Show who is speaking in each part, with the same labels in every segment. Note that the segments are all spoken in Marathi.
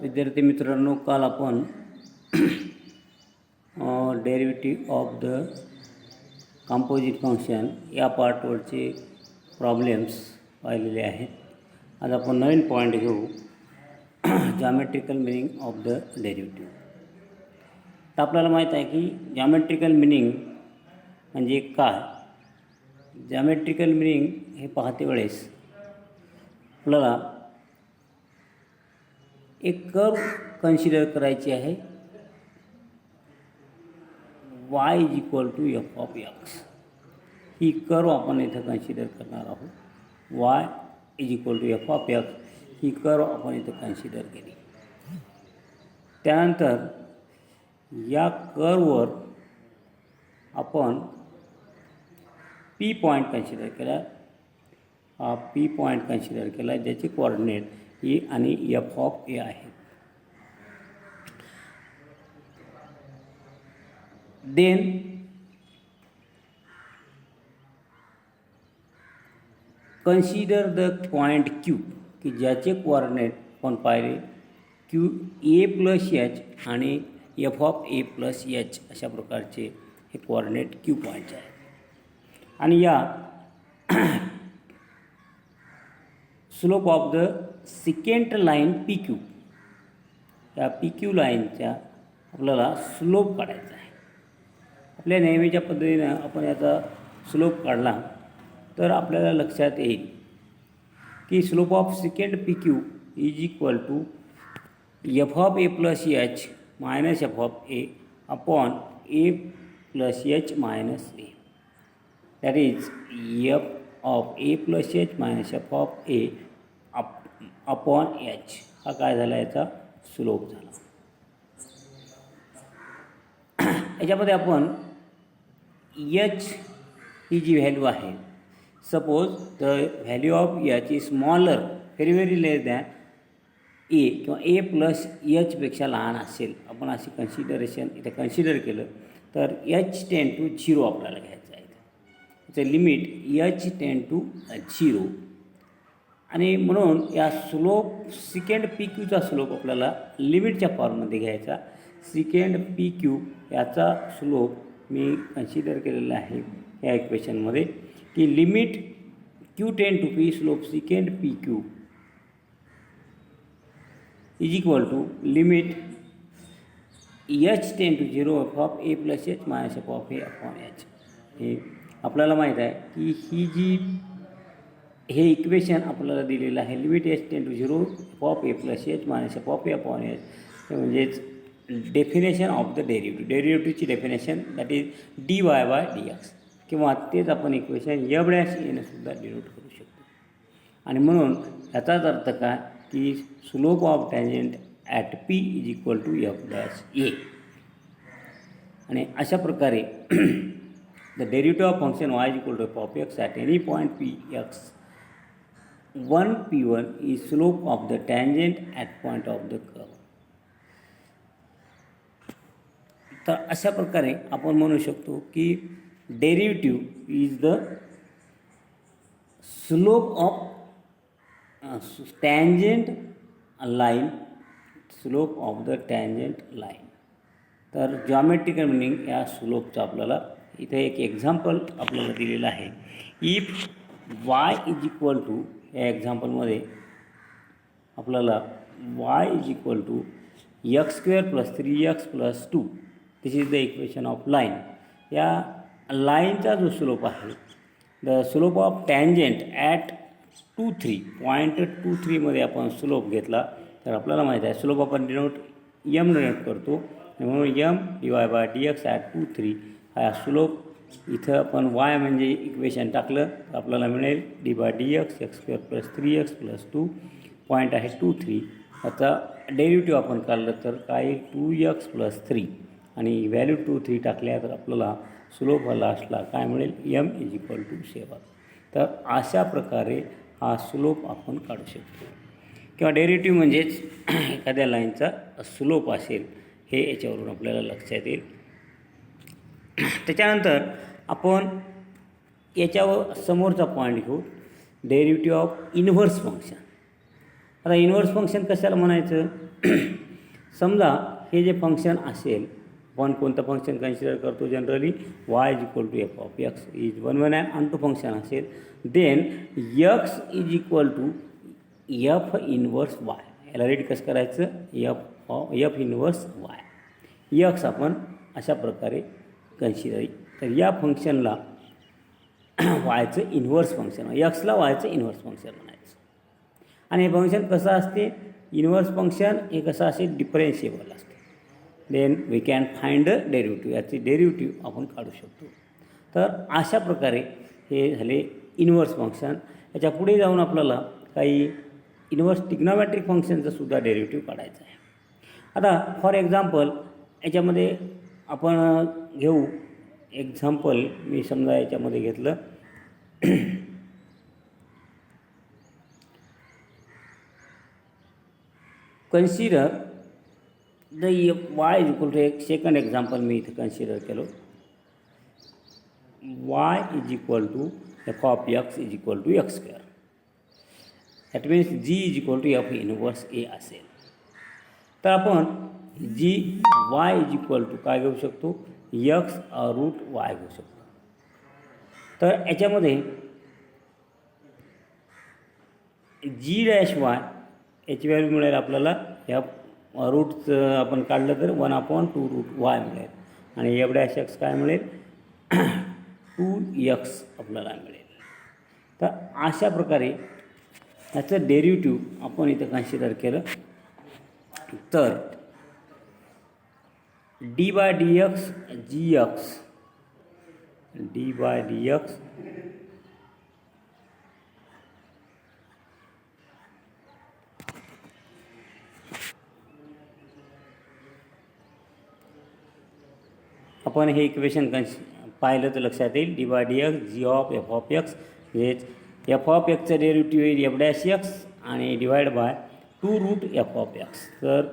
Speaker 1: विद्यार्थी मित्रांनो, काल आपण derivative of the composite function या पार्टवरचे प्रॉब्लेम्स पाहिलेले आहेत. आज आपण नवीन पॉईंट घेऊ, geometrical meaning of the derivative. तर आपल्याला माहीत आहे की जॉमेट्रिकल मिनिंग म्हणजे काय. जॉमेट्रिकल मिनिंग हे पाहते वेळेस आपल्याला एक कर्व कन्सिडर करायची आहे, y is equal to F of X. ही कर्व आपण इथं कन्सिडर करणार आहोत. y is equal to F of X ही कर्व आपण इथं कन्सिडर केली. त्यानंतर या कर्ववर आपण पी पॉईंट कन्सिडर केला. हा पी पॉईंट कन्सिडर केला ज्याचे कोऑर्डिनेट ई आणि एफ ऑफ ए आहेत. Then consider the point Q की ज्याचे कोऑर्डिनेट आपण पाहिले क्यू ए प्लस एच आणि F of A plus H अशा प्रकारचे हे कोऑर्डिनेट क्यू पॉईंट्स आहेत. आणि या slope of the second line P Q, या पी क्यू लाईनच्या आपल्याला स्लोप काढायचा आहे. आपल्या नेहमीच्या पद्धतीनं आपण याचा स्लोप काढला तर आपल्याला लक्षात येईल की slope of second P Q is equal to F of A plus H minus F of A upon A plus H minus A. That is F of A plus H minus F of A upon H. हा काय झाला, याचा स्लोप झाला. याच्यामध्ये आपण एच ही जी व्हॅल्यू आहे, suppose the value of H is smaller very less than A किंवा ए प्लस एचपेक्षा लहान असेल, आपण अशी कन्सिडरेशन इथं कन्सिडर केलं तर एच टेन टू झिरो आपल्याला घ्यायचं आहे. त्याचं limit H tends to zero. आणि म्हणून या स्लोप सेकंड पी क्यूचा स्लोप आपल्याला लिमिटच्या फॉर्ममध्ये घ्यायचा. सेकंड पी क्यू याचा स्लोप मी कन्सिडर केलेला आहे या इक्वेशनमध्ये की limit Q tends to P slope second P Q is equal to limit H tends to zero F of A plus H minus F of A upon H. हे आपल्याला माहीत आहे की ही जी हे इक्वेशन आपल्याला दिलेलं आहे limit H tends to zero F of A plus H minus F of A upon H, म्हणजेच डेफिनेशन ऑफ द डेरिव्हेटिव्हची definition that is D Y by D X, किंवा तेच आपण इक्वेशन एफ डॅश एनं सुद्धा डिनोट करू शकतो. आणि म्हणून याचाच अर्थ काय की slope of tangent at P is equal to F dash A. आणि अशा प्रकारे the derivative of function Y is equal to F of X at any point P X 1 P1 is slope of the tangent at point of the curve. तर अशा प्रकारे आपण म्हणू शकतो की derivative is the slope of tangent line, slope of the tangent line. तर जॉमेट्रिकल मिनिंग या स्लोपचं आपल्याला इथे एक एक्झाम्पल आपल्याला दिलेलं आहे. If y is equal to, या एक्झाम्पलमध्ये आपल्याला y is equal to X square plus 3x plus 2 this is the equation of line. या लाईनचा जो स्लोप आहे, the slope of tangent at 2 3 point 2 3मध्ये आपण स्लोप घेतला तर आपल्याला माहीत आहे स्लोप आपण डिनोट करतो. म्हणून M D Y by D X at 2 3 हा स्लोप. इथं आपण y म्हणजे इक्वेशन टाकलं तर आपल्याला मिळेल D by D X X square plus 3x plus 2 point आहे 2 3. आता डेरिव्हेटिव्ह आपण काढलं तर काय 2x प्लस 3 आणि व्हॅल्यू 2 3 टाकल्या तर आपल्याला स्लोप लास्टला काय मिळेल एम इज इक्वल टू 7. तर अशा प्रकारे हा स्लोप आपण काढू शकतो. किंवा डेरिव्हेटिव्ह म्हणजेच एखाद्या लाईनचा स्लोप असेल हे याच्यावरून आपल्याला लक्षात येईल. त्याच्यानंतर आपण याच्यावर समोरचा पॉईंट घेऊ, डेरिव्हेटिव्ह ऑफ इन्व्हर्स फंक्शन. आता इन्व्हर्स फंक्शन कशाला म्हणायचं? समजा हे जे फंक्शन असेल, आपण कोणतं फंक्शन कन्सिडर करतो generally, y is equal to F of X is 1 1 and onto function असेल, then X is equal to F inverse Y. याला रीड कसं करायचं? F inverse Y. एक्स आपण अशा प्रकारे कन्सिडर, तर या फंक्शनला वायचं इन्व्हर्स फंक्शन, एक्सला वायचं इन्व्हर्स फंक्शन म्हणायचं. आणि हे फंक्शन कसं असते? इन्व्हर्स फंक्शन हे कसं असेल? डिफरेन्शिएबल असते. Then we can find the derivative, याची डेरिव्हेटिव्ह आपण काढू शकतो. तर अशा प्रकारे हे झाले इन्व्हर्स फंक्शन. याच्या पुढे जाऊन आपल्याला काही इन्व्हर्स ट्रिग्नोमेट्रिक फंक्शनचं सुद्धा डेरिव्हेटिव्ह काढायचं आहे. आता फॉर एक्झाम्पल याच्यामध्ये आपण घेऊ एक्झाम्पल, मी समजा याच्यामध्ये घेतलं consider the Y is equal to, एक सेकंड एक्झाम्पल मी इथे कन्सिडर केलो, Y is equal to F of X is equal to X square. That means G is equal to F inverse A असेल. तर आपण G Y is equal to काय घेऊ शकतो? एक्स रूट वाय घेऊ शकतो. तर याच्यामध्ये जी डॅश वाय याची व्हॅल्यू मिळेल आपल्याला, या रूटचं आपण काढलं तर 1/2 रूट वाय मिळेल, आणि एफ डॅश एक्स काय मिळेल? 2x आपल्याला मिळेल. तर अशा प्रकारे याचं डेरिव्हेटिव्ह आपण इथं कन्सिडर केलं तर D by D X G X, D by D X आपण हे इक्वेशन पाहिलं तर लक्षात येईल. D by D X G of F of X, हेच एफ ऑफ एक्सचं डेरिव्हेटिव्ह येईल एफ डॅश एक्स आणि divide by 2 root F of X. तर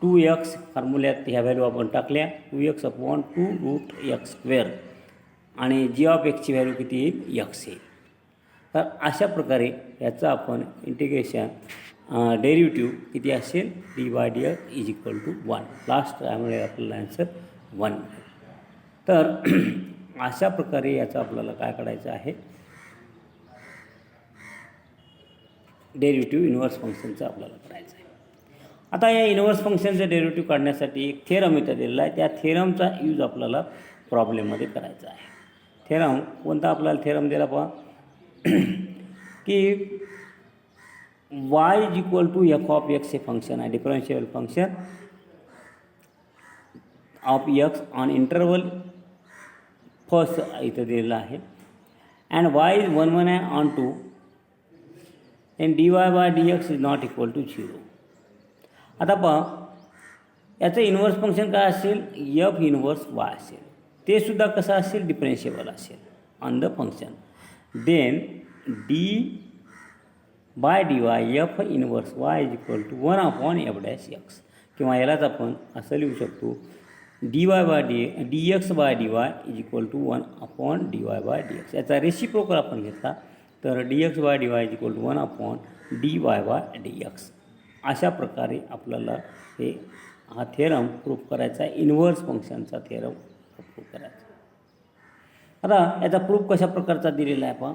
Speaker 1: 2x फॉर्म्युल्यात ह्या व्हॅल्यू आपण टाकल्या, 2x upon 2 route x square, आणि जी ऑफ एक्सची व्हॅल्यू किती येईल? एक्स येईल. तर अशा प्रकारे याचं आपण इंटिग्रेशन डेरिव्हेटिव्ह किती असेल? D by D X is equal to 1. Last त्यामुळे आपल्याला आन्सर 1 मिळेल. तर अशा प्रकारे याचं आपल्याला काय काढायचं आहे? डेरिव्हेटिव्ह इन्व्हर्स फंक्शनचं आपल्याला करायचं आहे. आता या इन्व्हर्स फंक्शनचं डेरिव्हेटिव्ह काढण्यासाठी एक थेरम इथं दिलेला आहे. त्या थेरमचा यूज आपल्याला प्रॉब्लेममध्ये करायचा आहे. थेरम कोणता आपल्याला थेरम दिला पहा की Y is equal to F of X हे फंक्शन आहे, differentiable function of X on interval first इथं दिलेलं आहे, अँड वाय इज 1 1 आहे on 2, and dy by dx is not equal to 0. आता पहा याचं इन्व्हर्स फंक्शन काय असेल? एफ इन्व्हर्स वाय असेल. ते सुद्धा कसं असेल? डिफरेन्शिएबल असेल on the function. Then D by D Y F inverse Y is equal to 1/f dash X, किंवा यालाच आपण असं लिहू शकतो D Y by D x by D Y is equal to 1/dy by D X. याचा रेसिप्रोकल आपण घेतला तर D x by D Y is equal to 1/dy by D X. अशा प्रकारे आपल्याला हे हा थेरम प्रूफ करायचा आहे, इन्व्हर्स फंक्शनचा थेरम प्रूफ करायचा. आता याचा प्रूफ कशा प्रकारचा दिलेला आहे पहा.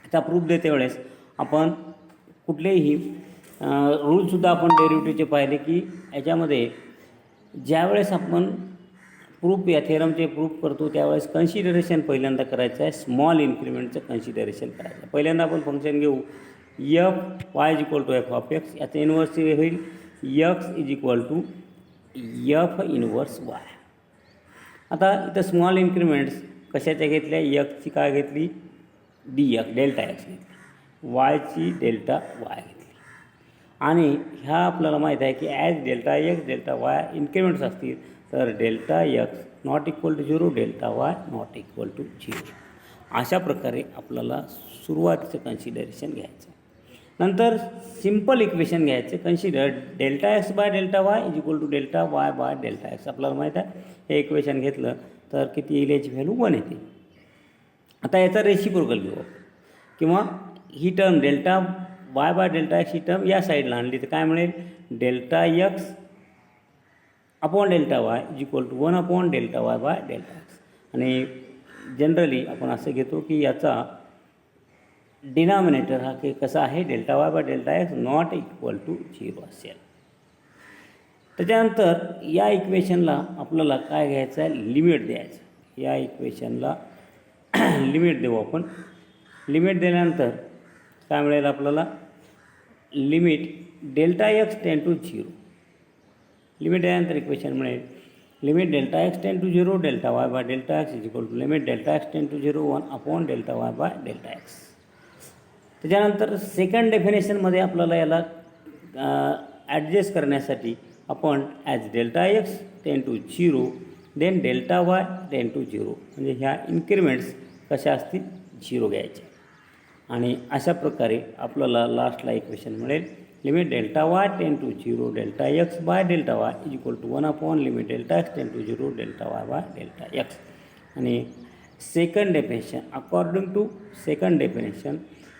Speaker 1: याचा प्रूफ देते वेळेस आपण कुठलेही रूलसुद्धा आपण डेरिव्हेटिव्हचे पाहिले की याच्यामध्ये ज्यावेळेस आपण प्रूफ या थेरमचे प्रूफ करतो त्यावेळेस कन्सिडरेशन पहिल्यांदा करायचं आहे, स्मॉल इन्क्रिमेंटचं कन्सिडरेशन करायचं आहे. पहिल्यांदा आपण फंक्शन घेऊ F Y is equal to F of X, याचं इन्व्हर्स होईल X is equal to F inverse Y. आता इथं स्मॉल इन्क्रिमेंट्स कशाच्या घेतल्या? एक्सची काय घेतली? डी एक्स डेल्टा एक्स घेतली, वायची डेल्टा वाय घेतली, आणि ह्या आपल्याला माहीत आहे की as delta x delta y increments असतील तर delta x not equal to 0, delta y not equal to 0. अशा प्रकारे आपल्याला सुरुवातीचं कन्सिडरेशन घ्यायचं. नंतर सिम्पल इक्वेशन घ्यायचं, consider delta x by delta y is equal to delta Y by delta x. आपल्याला माहीत आहे हे इक्वेशन घेतलं तर किती येईल? याची व्हॅल्यू 1 येते. आता याचा रेसिप्रोकल घेऊ किंवा ही term delta Y by delta x ही टर्म या साईडला आणली तर काय मिळेल, delta x upon delta y is equal to 1 upon delta Y by delta x. आणि जनरली आपण असं घेतो की याचा डिनॉमिनेटर हा की कसा आहे, delta Y by delta x not equal to 0 असेल. त्याच्यानंतर या इक्वेशनला आपल्याला काय घ्यायचं आहे, लिमिट द्यायचं. या इक्वेशनला लिमिट देऊ आपण. लिमिट दिल्यानंतर काय मिळेल आपल्याला, limit delta x ten to 0. Limit दिल्यानंतर इक्वेशन मिळेल limit delta x ten to 0 delta Y by delta X is equal to limit delta x ten to 0 1 upon delta Y by delta X. त्याच्यानंतर सेकंड डेफिनेशनमध्ये आपल्याला याला ॲडजस्ट करण्यासाठी आपण as delta x ten to 0 then delta Y ten to 0 म्हणजे ह्या इन्क्रिमेंट्स कशा असतील, 0 घ्यायचे. आणि अशा प्रकारे आपल्याला लास्टला इक्वेशन मिळेल limit delta Y ten to 0 delta x by delta y is equal to 1 upon limit delta x ten to 0 delta Y by delta x. आणि second definition according to second definition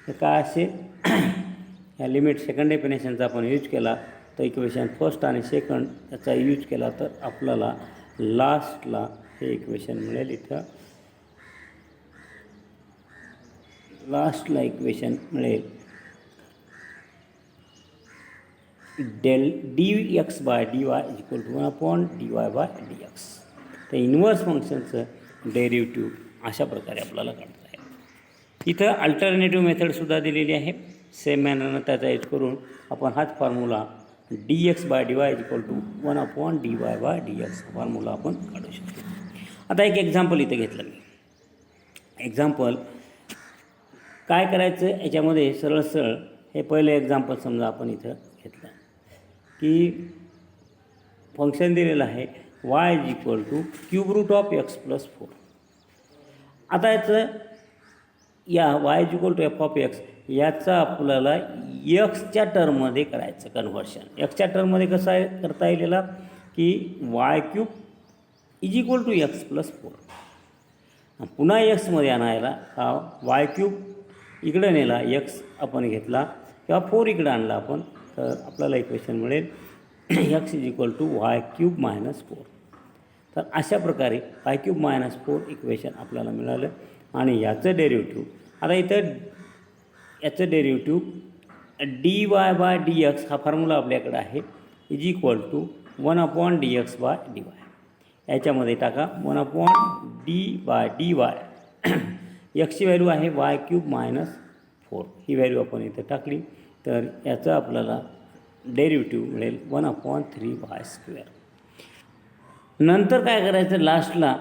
Speaker 1: हे काय असेल, ह्या लिमिट सेकंड डेफिनेशनचा आपण यूज केला तर इक्वेशन फर्स्ट आणि सेकंड याचा यूज केला तर आपल्याला लास्टला हे इक्वेशन मिळेल. इथं लास्टला इक्वेशन मिळेल D x by D Y is equal to 1 upon D Y by D x. तर इन्व्हर्स फंक्शनचं डेरिव्हेटिव्ह अशा प्रकारे आपल्याला काढता आहे. इथं अल्टरनेटिव्ह मेथडसुद्धा दिलेली आहे. सेम मॅनरनं त्याचा यूज करून आपण हाच formula d x by D Y is equal to 1 upon D Y by D x formula आपण काढू शकतो. आता एक एक्झाम्पल इथे घेतलं मी. एक्झाम्पल काय करायचं याच्यामध्ये सरळ सरळ हे पहिलं एक्झाम्पल समजा आपण इथं घेतलं की फंक्शन दिलेलं आहे y is equal to cube root of x plus 4. आता याचं या y is equal to F of x याचा आपल्याला एक्सच्या टर्ममध्ये करायचं कन्व्हर्शन. एक्सच्या टर्ममध्ये कसं आहे करता येईल याला की y cube is equal to x plus 4. पुन्हा एक्समध्ये आणायला हा वाय क्यूब इकडं नेला, एक्स आपण घेतला किंवा 4 इकडं आणला आपण तर आपल्याला इक्वेशन मिळेल x is equal to y cube minus 4. तर अशा प्रकारे वाय क्यूब मायनस 4 इक्वेशन आपल्याला मिळालं. आणि याचं डेरिव्हेटिव्ह आता इथं याचं derivative d Y by D x हा फॉर्म्युला आपल्याकडे आहे is equal to 1 upon d x by D y. याच्यामध्ये टाका 1 upon d by D y. एक्सची व्हॅल्यू आहे वाय क्यूब मायनस 4. ही व्हॅल्यू आपण इथं टाकली तर याचं आपल्याला डेरिव्हेटिव्ह मिळेल 1 अपॉन 3 वाय स्क्वेअर. नंतर काय करायचं, लास्टला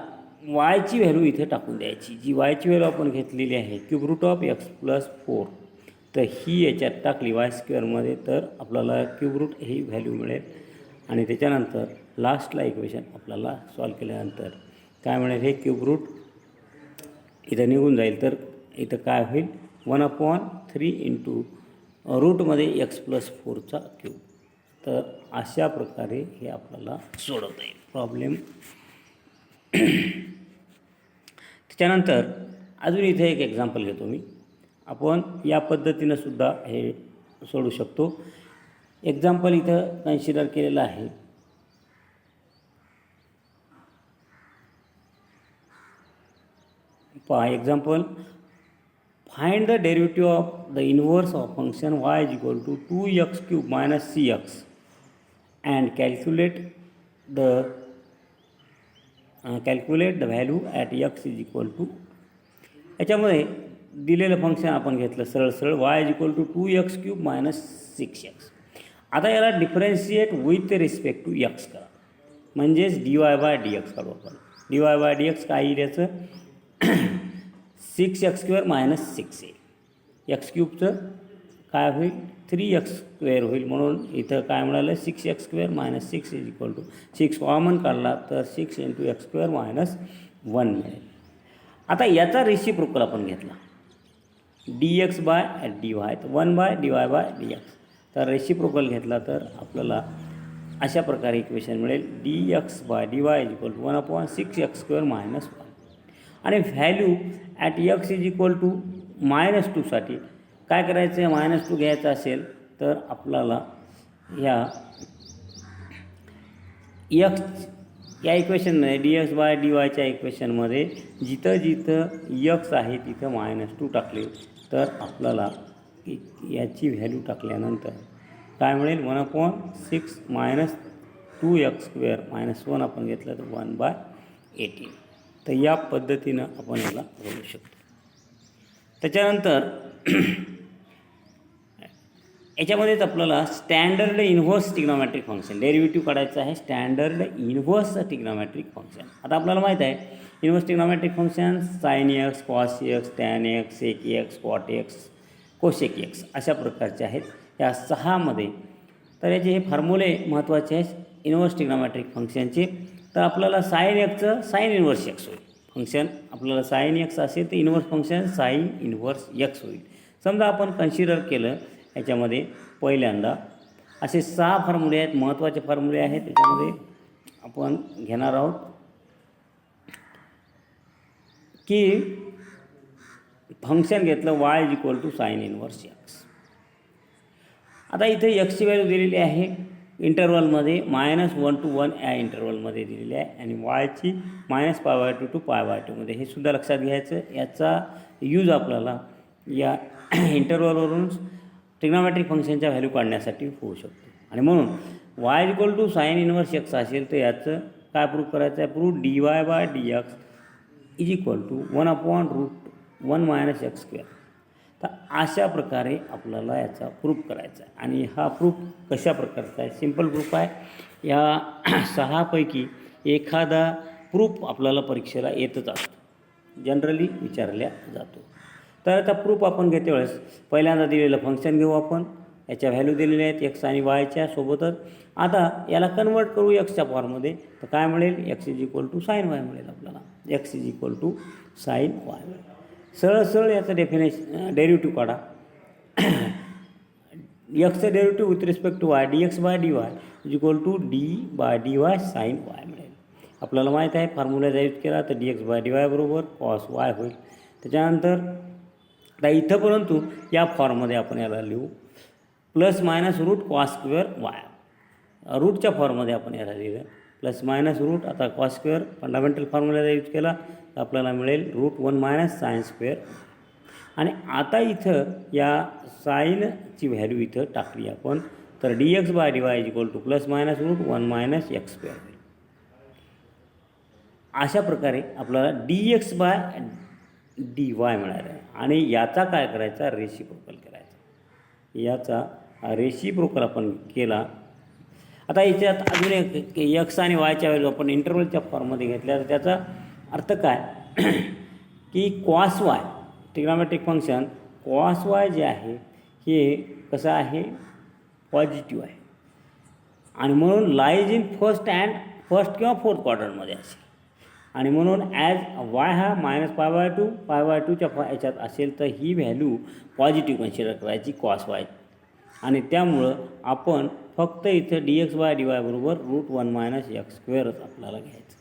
Speaker 1: वायची व्हॅल्यू इथे टाकून द्यायची. जी वायची व्हॅल्यू आपण घेतलेली आहे cube root of x plus 4 तर ही याच्यात टाकली वाय स्क्वेअरमध्ये तर आपल्याला क्यूब रूट ही व्हॅल्यू मिळेल. आणि त्याच्यानंतर लास्टला इक्वेशन आपल्याला सॉल्व केल्यानंतर काय मिळेल, हे क्यूब रूट इथं निघून जाईल तर इथं काय होईल 1 अपॉन 3 इंटू रूटमध्ये एक्स प्लस 4चा क्यूब. तर अशा प्रकारे हे आपल्याला सोडवता येईल प्रॉब्लेम. त्याच्यानंतर अजून इथे एक एक्झाम्पल घेतो मी. आपण या पद्धतीनं सुद्धा हे सोडू शकतो. एक्झाम्पल इथं कन्सिडर केलेलं आहे. पहा example, find the derivative of the inverse of function Y is equal to 2x cube minus cx and calculate the value at x is equal to. याच्यामध्ये दिलेलं फंक्शन आपण घेतलं सरळ सरळ y is equal to 2x cube minus 6x. आता याला differentiate with respect to x करा म्हणजेच d Y by D x काढू आपण. D Y by D x काय येईल याचं 6x स्क्वेअर मायनस 6 एक्स क्यूबचं काय होईल 3x स्क्वेअर होईल. म्हणून इथं काय मिळालं 6x square minus 6 is equal to 6 common काढला तर 6 इंटू एक्स स्क्वेअर मायनस 1 मिळेल. आता याचा रेसिप्रोकल आपण घेतला d x by D y तर 1 by D Y by D x. तर रेसिप्रोकल घेतला तर आपल्याला अशा प्रकारे इक्वेशन मिळेल D x by D Y is equal to 1 upon 6x square minus 1. आणि value at x is equal to -2साठी काय करायचं आहे, -2 घ्यायचं असेल तर आपल्याला ह्या एक्स या इक्वेशनमध्ये dx/dy इक्वेशनमध्ये जिथं जिथं यक्स आहे तिथं -2 टाकले तर आपल्याला याची व्हॅल्यू टाकल्यानंतर काय मिळेल, 1/6 - 2x² - 1 आपण घेतलं तर 1/18. तर या पद्धतीनं आपण याला बोलू शकतो. त्याच्यानंतर याच्यामध्येच आपल्याला standard inverse trigonometric function derivative काढायचं आहे. स्टँडर्ड इन्व्हर्स ट्रिग्नोमेट्रिक फंक्शन आता आपल्याला माहीत आहे inverse trigonometric function sin x, cos x, tan x, sec x, cot x, cosec x अशा प्रकारचे आहेत या 6मध्ये. तर याचे हे फॉर्म्युले महत्त्वाचे आहेत इन्व्हर्स ट्रिग्नोमेट्रिक फंक्शनचे. तर आपल्याला sin xचं साइन इन्व्हर्स x होईल. फंक्शन आपल्याला sin x असेल तर inverse function sine inverse x होईल. समजा आपण कन्सिडर केलं याच्यामध्ये पहिल्यांदा असे 6 फॉर्म्युले आहेत, महत्त्वाचे फॉर्म्युले आहेत. त्याच्यामध्ये आपण घेणार आहोत की फंक्शन घेतलं y = साइन इन्व्हर्स x. आता इथे एक्सची व्हॅल्यू दिलेली आहे इंटरवलमध्ये -1 to 1 या इंटरवलमध्ये दिलेली आहे आणि वायची -π/2 to π/2 मध्ये. हे सुद्धा लक्षात घ्यायचं. याचा यूज आपल्याला या इंटरवलवरून ट्रिग्नोमेट्रिक फंक्शनच्या व्हॅल्यू काढण्यासाठी होऊ शकतो. आणि म्हणून y = साइन इन्व्हर्स x असेल तर याचं काय प्रूफ करायचं आहे, प्रूफ dy/dx = 1/√1 - x². तर अशा प्रकारे आपल्याला याचा प्रूफ करायचा आहे. आणि हा प्रूफ कशा प्रकारचा आहे, सिंपल प्रूफ आहे. या 6पैकी एखादा प्रूफ आपल्याला परीक्षेला येतच असतो, जनरली विचारल्या जातो. तर आता प्रूफ आपण घेते वेळेस पहिल्यांदा दिलेलं फंक्शन घेऊ आपण. याच्या व्हॅल्यू दिलेल्या आहेत x आणि yच्या सोबतच. आता याला कन्वर्ट करू एक्सच्या फॉर्ममध्ये तर काय मिळेल, x = sin y मिळेल आपल्याला. x = sin y मिळेल. सरळ याचं डेरिव्हेटिव्ह काढा. एक्सचं derivative with respect to y dx/dy = d/dy sin y मिळेल. आपल्याला माहीत आहे फॉर्म्युला यूज केला तर dx/dy बरोबर cos y होईल. त्याच्यानंतर आता इथं परंतु या फॉर्ममध्ये आपण याला लिहू ±√cos²y. रूटच्या फॉर्ममध्ये आपण याला लिहिलं ±रूट. आता cos² फंडामेंटल फॉर्म्युला यूज केला तर आपल्याला मिळेल √1 - sin². आणि आता इथं या साईनची व्हॅल्यू इथं टाकली आपण तर dx/dy = ±√1 - x². अशा प्रकारे आपल्याला dx/dy मिळालं आहे. आणि याचा काय करायचा, रेसिप्रोकल करायचा. याचा रेसिप्रोकल आपण केला. आता याच्यात अजून एक एक्स आणि वायच्या व्हॅल्यू आपण इंटरवलच्या फॉर्ममध्ये घेतल्या तर त्याचा अर्थ काय की cos y trigonometric function cos y जे आहे हे कसं आहे, पॉझिटिव्ह आहे. आणि म्हणून लाईज इन फर्स्ट किंवा फोर्थ क्वाड्रंटमध्ये असेल. आणि म्हणून ॲज y हा -π/2 π/2च्या याच्यात असेल तर ही व्हॅल्यू पॉझिटिव्ह कन्सिडर करायची cos y. आणि त्यामुळं आपण फक्त इथं dx/dy बरोबर √1 - x² आपल्याला घ्यायचं.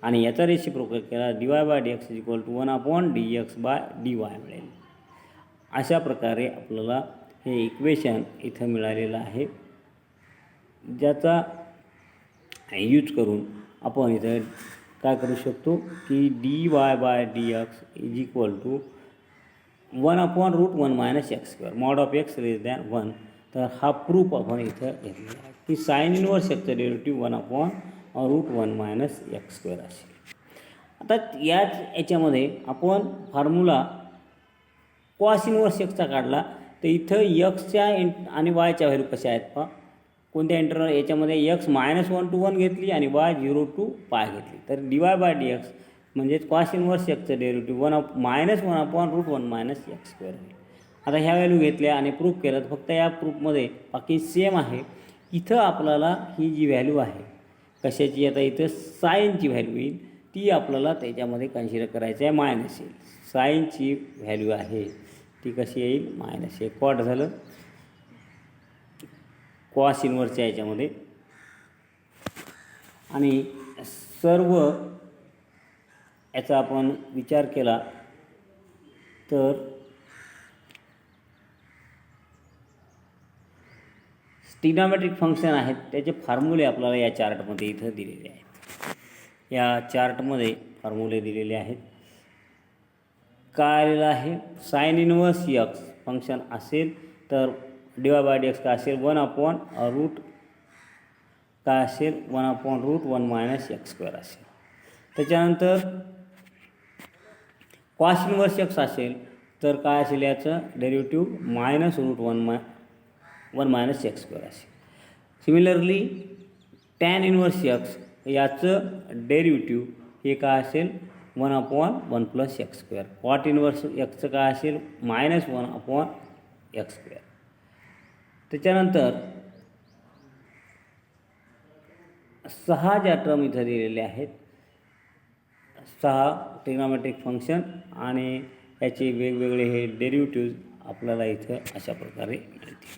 Speaker 1: आणि याचा रेसिप्रोकल केला dy/dx = 1/dx/dy मिळेल. अशा प्रकारे आपल्याला हे इक्वेशन इथं मिळालेलं आहे, ज्याचा यूज करून आपण इथं काय करू शकतो की dy/dx = 1/√1 - x² mod of x < 1. तर हा प्रूफ आपण इथं घेतलेला आहे की साइन इन्व्हर्स एक्सचं डेरिव्हेटिव्ह 1/√1 - x² असेल. आता याच्यामध्ये आपण फॉर्म्युला कॉस इन्व्हर्स एक्सचा काढला तर इथं एक्सच्या आणि वायच्या व्हॅल्यू कशा आहेत पहा. कोणत्या इंटरवल याच्यामध्ये x -1 to 1 घेतली आणि y 0 to π घेतली. तर dy/dx म्हणजेच कॉस इन्व्हर्स एक्सचं डेरिव्हेटिव्ह -1/√1 - x² होईल. आता ह्या व्हॅल्यू घेतल्या आणि प्रूफ केलं तर फक्त या प्रूफमध्ये बाकी सेम आहे. इथं आपल्याला ही जी व्हॅल्यू आहे कशाची, आता इथं साईनची व्हॅल्यू येईल ती आपल्याला त्याच्यामध्ये कन्सिडर करायची आहे, मायनस येईल. साईनची व्हॅल्यू आहे ती कशी येईल, -1. कॉट झालं कॉस इन्व्हर्सच्या याच्यामध्ये. आणि सर्व याचा आपण विचार केला तर ट्रिग्नॉमेट्रिक फंक्शन आहेत त्याचे फॉर्म्युले आपल्याला या चार्टमध्ये इथं दिलेले आहेत. या चार्टमध्ये फॉर्म्युले दिलेले आहेत. काय आलेलं आहे, साइन इनवर्स यक्स फंक्शन असेल तर dy/dx काय असेल 1/रूट काय असेल 1/√1 - x² असेल. त्याच्यानंतर कॉस इनवर्स यक्स असेल तर काय असेल याचं डेरिव्हेटिव्ह -√1 - x² असेल. सिमिलरली टॅन इनवर्स यक्स याचं डेरिव्हेटिव्ह हे काय असेल 1/1 + x². कॉट इनवर्स यक्सचं काय असेल -1/x². त्याच्यानंतर 6 ज्या टर्म इथं दिलेल्या आहेत, 6 ट्रिग्नॉमेट्रिक फंक्शन आणि याचे वेगवेगळे हे डेरिव्हेटिव्ज आपल्याला इथं अशा प्रकारे मिळतील.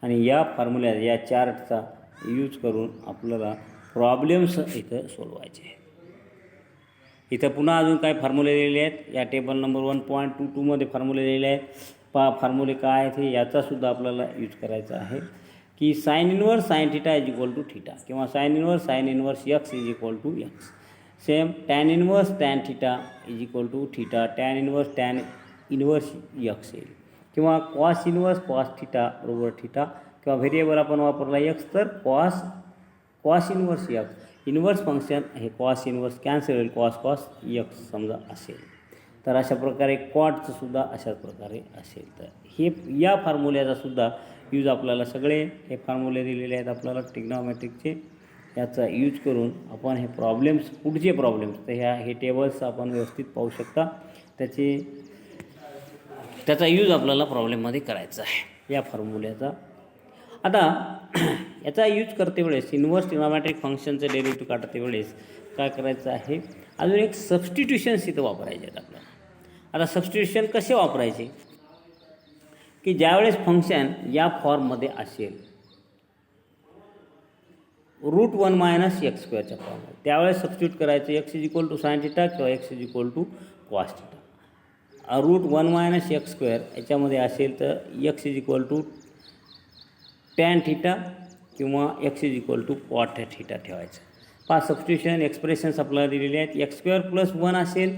Speaker 1: आणि या फॉर्म्युला या चार्टचा यूज करून आपल्याला प्रॉब्लेम्स इथं सोडवायचे आहेत. इथं पुन्हा अजून काय फॉर्म्युले दिलेले आहेत. या टेबल नंबर 1.22 मध्ये फॉर्म्युले दिलेले आहेत. फॉर्म्युले काय आहेत हे याचासुद्धा आपल्याला यूज करायचा आहे की sine inverse sine theta = theta किंवा sine inverse x = x. Same tan inverse tan theta = theta, tan inverse x येईल किंवा कॉस इनवर्स कॉस थिटा बरोबर थिटा किंवा व्हेरिएबल आपण वापरला यक्स तर cos inverse x. Inverse function हे कॉस इनवर्स कॅन्सल होईल, कॉस यक्स समजा असेल तर अशा प्रकारे कॉटचं सुद्धा अशाच प्रकारे असेल. तर हे या फॉर्म्युल्याचासुद्धा यूज आपल्याला सगळे हे फॉर्म्युले दिलेले आहेत आपल्याला ट्रिग्नॉमेट्रिकचे. याचा यूज करून आपण हे प्रॉब्लेम्स पुढचे प्रॉब्लेम्स तर हे टेबल्स आपण व्यवस्थित पाहू शकता. त्याचा यूज आपल्याला प्रॉब्लेममध्ये करायचा आहे या फॉर्म्युल्याचा. आता याचा यूज करते वेळेस इनवर्स ट्रिग्नॉमेट्रिक फंक्शनचं डेरिव्हेटिव्ह काढते वेळेस काय करायचं आहे, अजून एक सबस्टिट्यूशन्स इथं वापरायचे आहेत आपल्याला. आता सबस्टिट्यूशन कसे वापरायचे की ज्यावेळेस फंक्शन या फॉर्ममध्ये असेल √1 - x² फॉर्ममध्ये त्यावेळेस सबस्टिट्यूट करायचं x = sin थिटा किंवा x = cos थिटा. √1 - x² याच्यामध्ये असेल तर x = टॅन थिटा किंवा x = cot थिटा ठेवायचं. 5 सबस्टिट्यूशन एक्सप्रेशन्स आपल्याला दिलेले आहेत. x² + 1 असेल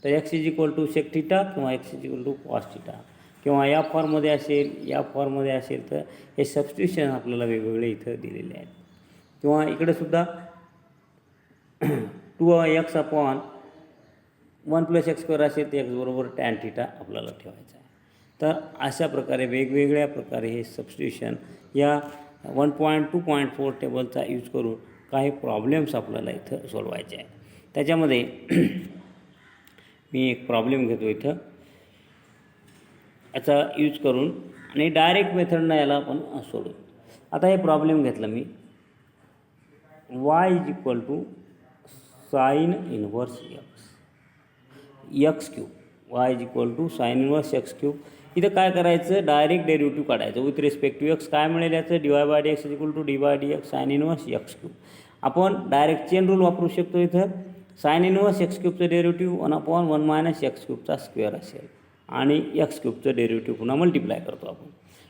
Speaker 1: तर x = sec थिटा किंवा x = cos थिटा किंवा या फॉर्ममध्ये असेल तर हे सबस्टिट्यूशन आपल्याला वेगवेगळे इथं दिलेले आहेत. किंवा इकडेसुद्धा 2x/1 + x² असेल तर x बरोबर टॅन थिटा आपल्याला ठेवायचा आहे. तर अशा प्रकारे वेगवेगळ्या प्रकारे हे सबस्टिट्यूशन या 1.2.4 टेबलचा यूज करून काही प्रॉब्लेम्स आपल्याला इथं सोडवायचे आहे. त्याच्यामध्ये मी एक प्रॉब्लेम घेतो इथं याचा यूज करून आणि डायरेक्ट मेथडनं याला आपण सोडू. आता हे प्रॉब्लेम घेतलं मी y = sin inverse x³ y = sin inverse x³. इथं काय करायचं, डायरेक्ट डेरिव्हेटिव्ह काढायचं विथ रिस्पेक्ट टू x. काय मिळेल याचं dy/dx = dy/dx sin inverse x³. आपण डायरेक्ट चेन रूल वापरू शकतो. इथं sin inverse x³ derivative 1/1 - x³ असेल आणि x³ डेरिव्हेटिव्ह पुन्हा मल्टिप्लाय करतो आपण.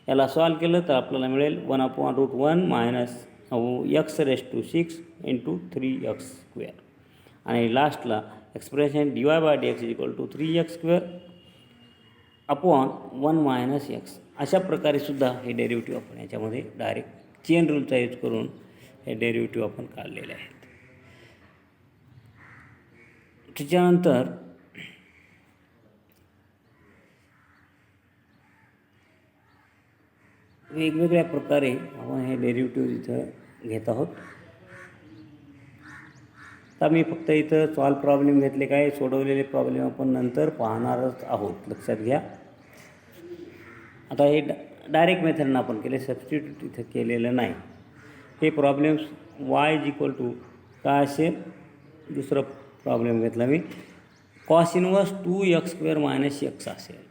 Speaker 1: याला सॉल्व केलं तर आपल्याला मिळेल 1/√1 - x⁻⁶ × 3x² आणि लास्टला expression dy/dx = 3x² upon 1 - x. अशा प्रकारे सुद्धा हे डेरिव्हेटिव्ह आपण याच्यामध्ये डायरेक्ट चेन रूलचा यूज करून हे डेरिव्हेटिव्ह आपण काढलेले आहेत. त्याच्यानंतर वेगवेगळ्या प्रकारे आपण हे डेरिव्हेटिव्ह इथं घेत आहोत. आता मी फक्त इथं सॉल्व प्रॉब्लेम घेतले, काय सोडवलेले प्रॉब्लेम आपण नंतर पाहणारच आहोत, लक्षात घ्या. आता हे डायरेक्ट मेथडनं आपण केले, सबस्टिट्यूट इथं केलेलं नाही. हे प्रॉब्लेम्स y = काय असेल, दुसरा प्रॉब्लेम घेतला मी कॉस इनवर्स 2x² - x असेल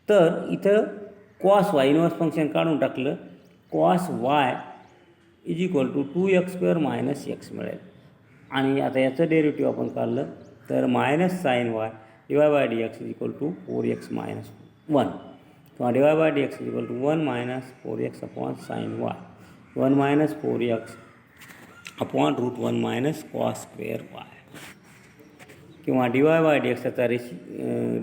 Speaker 1: तर इथं कॉस y इनवर्स फंक्शन काढून टाकलं, कॉस y = 2x² - x मिळेल. आणि आता याचं डेरिव्हेटिव्ह आपण काढलं तर -sin y dy/dx = 4x - 1 किंवा dy by dx equal to 1 minus 4x upon sine y, 1 minus 4x upon root 1 minus cos square y, किंवा dy बाय dx त्याचा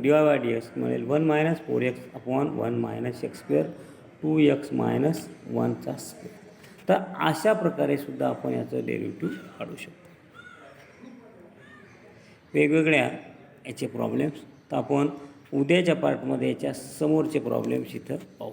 Speaker 1: dy बाय dx मिळेल 1 minus 4x upon 1 minus x square 2x minus 1चा स्क्वेअर. तर अशा प्रकारे सुद्धा आपण याचं डेरिव्हेटिव्ह काढू शकतो. वेगवेगळ्या याचे प्रॉब्लेम्स तर आपण उद्याच्या पार्टमध्ये याच्या समोरचे प्रॉब्लेम्स इथं पाहू.